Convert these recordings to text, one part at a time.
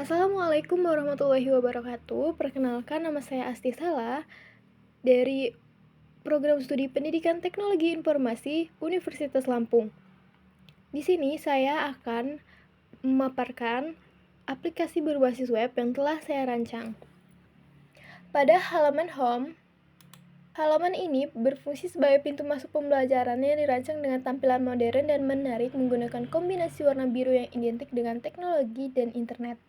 Assalamualaikum warahmatullahi wabarakatuh. Perkenalkan, nama saya Asti Sala dari Program Studi Pendidikan Teknologi Informasi Universitas Lampung. Di sini saya akan memaparkan aplikasi berbasis web yang telah saya rancang. Pada halaman home, halaman ini berfungsi sebagai pintu masuk pembelajaran yang dirancang dengan tampilan modern dan menarik menggunakan kombinasi warna biru yang identik dengan teknologi dan internet.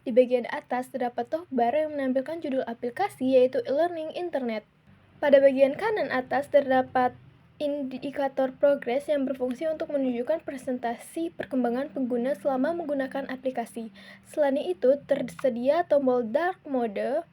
Di bagian atas terdapat toolbar yang menampilkan judul aplikasi yaitu e-learning internet. Pada bagian kanan atas terdapat indikator progres yang berfungsi untuk menunjukkan presentasi perkembangan pengguna selama menggunakan aplikasi. Selain itu, tersedia tombol dark mode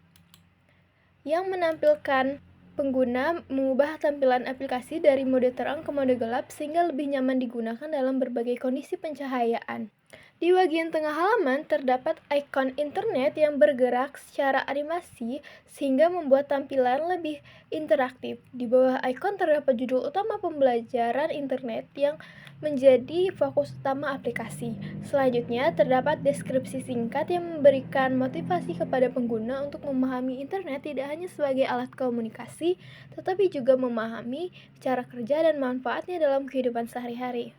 yang menampilkan pengguna mengubah tampilan aplikasi dari mode terang ke mode gelap sehingga lebih nyaman digunakan dalam berbagai kondisi pencahayaan. Di bagian tengah halaman terdapat ikon internet yang bergerak secara animasi sehingga membuat tampilan lebih interaktif. Di bawah ikon terdapat judul utama pembelajaran internet yang menjadi fokus utama aplikasi. Selanjutnya terdapat deskripsi singkat yang memberikan motivasi kepada pengguna untuk memahami internet tidak hanya sebagai alat komunikasi, tetapi juga memahami cara kerja dan manfaatnya dalam kehidupan sehari-hari.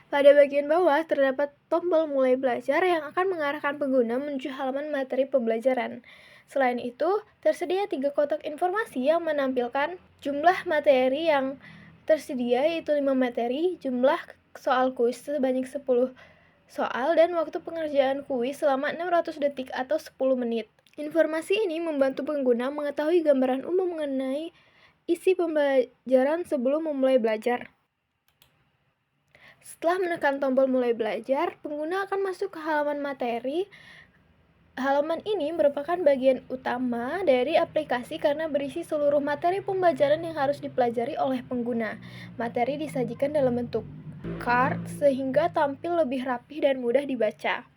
Pada bagian bawah terdapat tombol mulai belajar yang akan mengarahkan pengguna menuju halaman materi pembelajaran. Selain itu, tersedia 3 kotak informasi yang menampilkan jumlah materi yang tersedia yaitu 5 materi, jumlah soal kuis sebanyak 10 soal, dan waktu pengerjaan kuis selama 600 detik atau 10 menit. Informasi ini membantu pengguna mengetahui gambaran umum mengenai isi pembelajaran sebelum memulai belajar. Setelah menekan tombol mulai belajar, pengguna akan masuk ke halaman materi. Halaman ini merupakan bagian utama dari aplikasi karena berisi seluruh materi pembelajaran yang harus dipelajari oleh pengguna. Materi disajikan dalam bentuk card sehingga tampil lebih rapih dan mudah dibaca.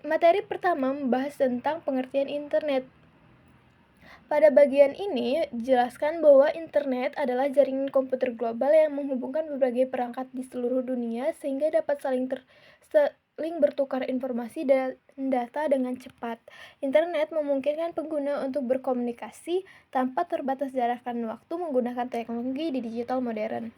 Materi pertama membahas tentang pengertian internet. Pada bagian ini, dijelaskan bahwa internet adalah jaringan komputer global yang menghubungkan berbagai perangkat di seluruh dunia sehingga dapat saling bertukar informasi dan data dengan cepat. Internet memungkinkan pengguna untuk berkomunikasi tanpa terbatas jarak dan waktu menggunakan teknologi di digital modern.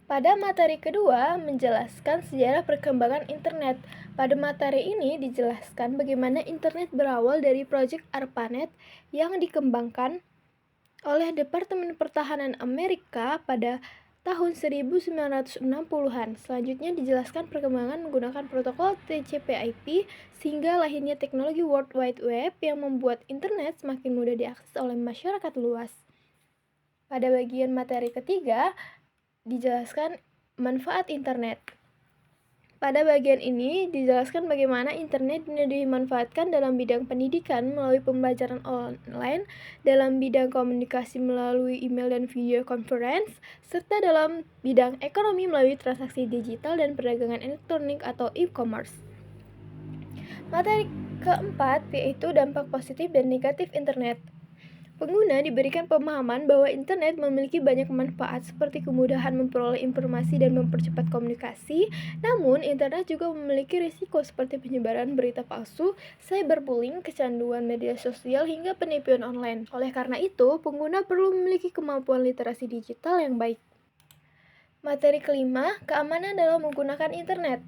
Pada materi kedua, menjelaskan sejarah perkembangan internet. Pada materi ini dijelaskan bagaimana internet berawal dari proyek ARPANET yang dikembangkan oleh Departemen Pertahanan Amerika pada tahun 1960-an. Selanjutnya dijelaskan perkembangan menggunakan protokol TCP/IP sehingga lahirnya teknologi World Wide Web yang membuat internet semakin mudah diakses oleh masyarakat luas. Pada bagian materi ketiga, dijelaskan manfaat internet. Pada bagian ini dijelaskan bagaimana internet dimanfaatkan dalam bidang pendidikan melalui pembelajaran online, dalam bidang komunikasi melalui email dan video conference, serta dalam bidang ekonomi melalui transaksi digital dan perdagangan elektronik atau e-commerce. Materi keempat yaitu dampak positif dan negatif internet. Pengguna diberikan pemahaman bahwa internet memiliki banyak manfaat seperti kemudahan memperoleh informasi dan mempercepat komunikasi. Namun, internet juga memiliki risiko seperti penyebaran berita palsu, cyberbullying, kecanduan media sosial, hingga penipuan online. Oleh karena itu, pengguna perlu memiliki kemampuan literasi digital yang baik. Materi kelima, keamanan dalam menggunakan internet.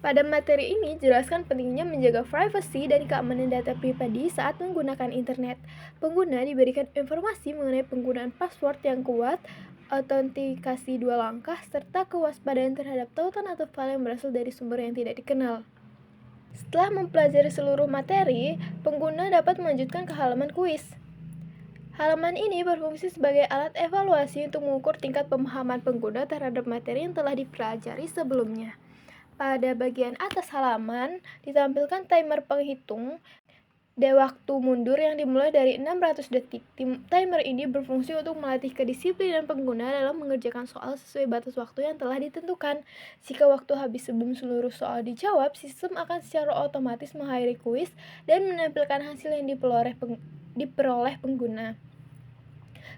Pada materi ini, jelaskan pentingnya menjaga privasi dan keamanan data pribadi saat menggunakan internet. Pengguna diberikan informasi mengenai penggunaan password yang kuat, autentikasi 2 langkah, serta kewaspadaan terhadap tautan atau file yang berasal dari sumber yang tidak dikenal. Setelah mempelajari seluruh materi, pengguna dapat melanjutkan ke halaman kuis. Halaman ini berfungsi sebagai alat evaluasi untuk mengukur tingkat pemahaman pengguna terhadap materi yang telah dipelajari sebelumnya. Pada bagian atas halaman ditampilkan timer penghitung waktu mundur yang dimulai dari 600 detik. Timer ini berfungsi untuk melatih kedisiplinan pengguna dalam mengerjakan soal sesuai batas waktu yang telah ditentukan. Jika waktu habis sebelum seluruh soal dijawab, sistem akan secara otomatis mengakhiri kuis dan menampilkan hasil yang diperoleh pengguna.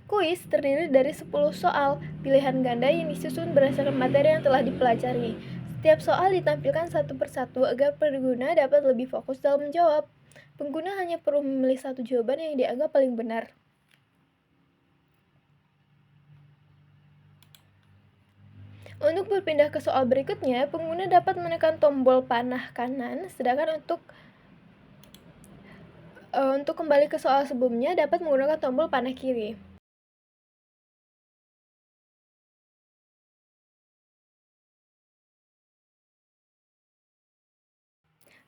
Kuis terdiri dari 10 soal pilihan ganda yang disusun berdasarkan materi yang telah dipelajari. Setiap soal ditampilkan satu persatu agar pengguna dapat lebih fokus dalam menjawab. Pengguna hanya perlu memilih satu jawaban yang dianggap paling benar. Untuk berpindah ke soal berikutnya, pengguna dapat menekan tombol panah kanan, sedangkan untuk kembali ke soal sebelumnya dapat menggunakan tombol panah kiri.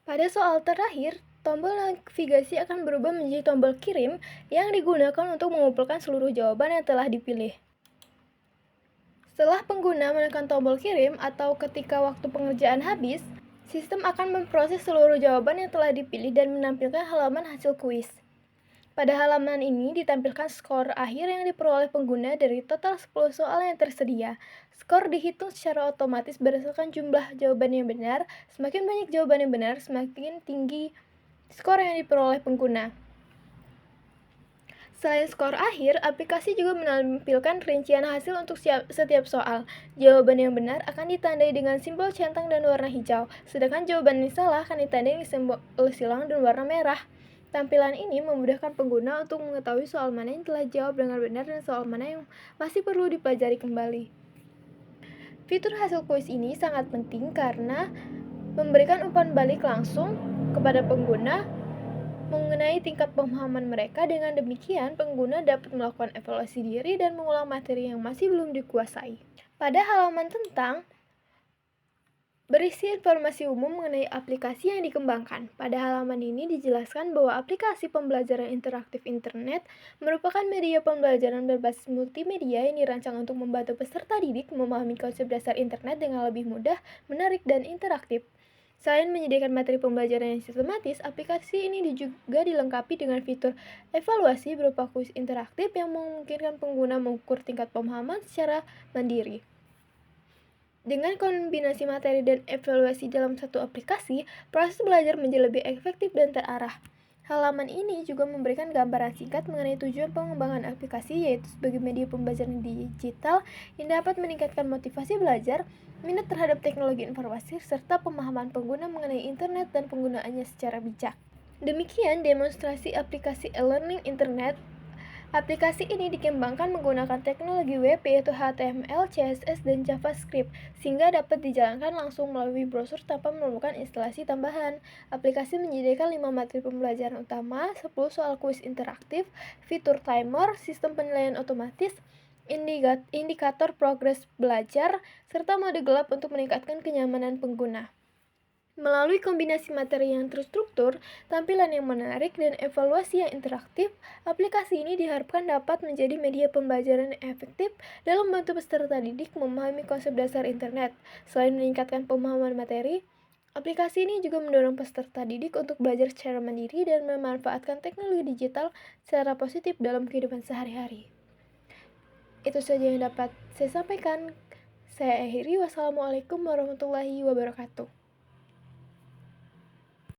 Pada soal terakhir, tombol navigasi akan berubah menjadi tombol kirim yang digunakan untuk mengumpulkan seluruh jawaban yang telah dipilih. Setelah pengguna menekan tombol kirim atau ketika waktu pengerjaan habis, sistem akan memproses seluruh jawaban yang telah dipilih dan menampilkan halaman hasil kuis. Pada halaman ini ditampilkan skor akhir yang diperoleh pengguna dari total 10 soal yang tersedia. Skor dihitung secara otomatis berdasarkan jumlah jawaban yang benar. Semakin banyak jawaban yang benar, semakin tinggi skor yang diperoleh pengguna. Selain skor akhir, aplikasi juga menampilkan rincian hasil untuk setiap soal. Jawaban yang benar akan ditandai dengan simbol centang dan warna hijau, sedangkan jawaban yang salah akan ditandai dengan simbol silang dan warna merah. Tampilan ini memudahkan pengguna untuk mengetahui soal mana yang telah jawab dengan benar dan soal mana yang masih perlu dipelajari kembali. Fitur hasil kuis ini sangat penting karena memberikan umpan balik langsung kepada pengguna mengenai tingkat pemahaman mereka. Dengan demikian, pengguna dapat melakukan evaluasi diri dan mengulang materi yang masih belum dikuasai. Pada halaman tentang berisi informasi umum mengenai aplikasi yang dikembangkan. Pada halaman ini dijelaskan bahwa aplikasi pembelajaran interaktif internet merupakan media pembelajaran berbasis multimedia yang dirancang untuk membantu peserta didik memahami konsep dasar internet dengan lebih mudah, menarik, dan interaktif. Selain menyediakan materi pembelajaran yang sistematis, aplikasi ini juga dilengkapi dengan fitur evaluasi berupa kuis interaktif yang memungkinkan pengguna mengukur tingkat pemahaman secara mandiri. Dengan kombinasi materi dan evaluasi dalam satu aplikasi, proses belajar menjadi lebih efektif dan terarah. Halaman ini juga memberikan gambaran singkat mengenai tujuan pengembangan aplikasi, yaitu sebagai media pembelajaran digital yang dapat meningkatkan motivasi belajar, minat terhadap teknologi informasi, serta pemahaman pengguna mengenai internet dan penggunaannya secara bijak. Demikian demonstrasi aplikasi e-learning internet. Aplikasi ini dikembangkan menggunakan teknologi web yaitu HTML, CSS, dan JavaScript sehingga dapat dijalankan langsung melalui browser tanpa memerlukan instalasi tambahan. Aplikasi menyediakan 5 materi pembelajaran utama, 10 soal kuis interaktif, fitur timer, sistem penilaian otomatis, indikator progres belajar, serta mode gelap untuk meningkatkan kenyamanan pengguna. Melalui kombinasi materi yang terstruktur, tampilan yang menarik, dan evaluasi yang interaktif, aplikasi ini diharapkan dapat menjadi media pembelajaran yang efektif dalam membantu peserta didik memahami konsep dasar internet. Selain meningkatkan pemahaman materi, aplikasi ini juga mendorong peserta didik untuk belajar secara mandiri dan memanfaatkan teknologi digital secara positif dalam kehidupan sehari-hari. Itu saja yang dapat saya sampaikan. Saya akhiri. Wassalamualaikum warahmatullahi wabarakatuh.